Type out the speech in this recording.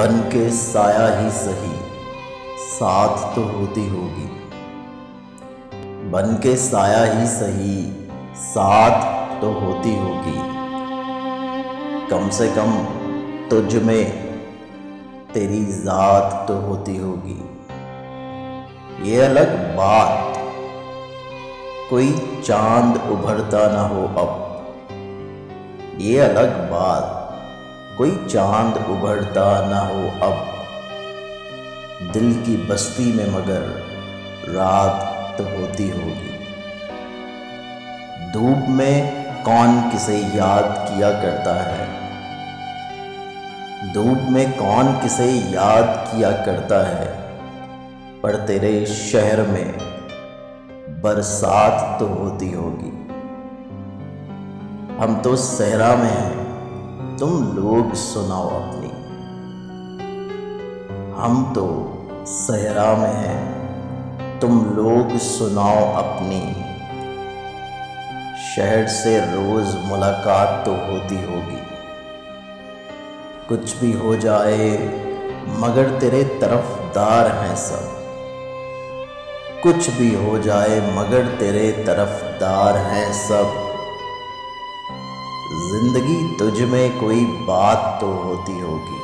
बन के साया ही सही साथ तो होती होगी। बन के साया ही सही साथ तो होती होगी। कम से कम तुझ में तेरी ज़ात तो होती होगी। ये अलग बात कोई चांद उभरता ना हो अब। ये अलग बात कोई चांद उभरता ना हो अब। दिल की बस्ती में मगर रात तो होती होगी। धूप में कौन किसे याद किया करता है। धूप में कौन किसे याद किया करता है। पर तेरे शहर में बरसात तो होती होगी। हम तो सहरा में हैं, तुम लोग सुनाओ अपनी। हम तो सहरा में हैं, तुम लोग सुनाओ अपनी। शहर से रोज मुलाकात तो होती होगी। कुछ भी हो जाए मगर तेरे तरफदार हैं सब। कुछ भी हो जाए मगर तेरे तरफदार हैं सब। जिंदगी तुझ में कोई बात तो होती होगी।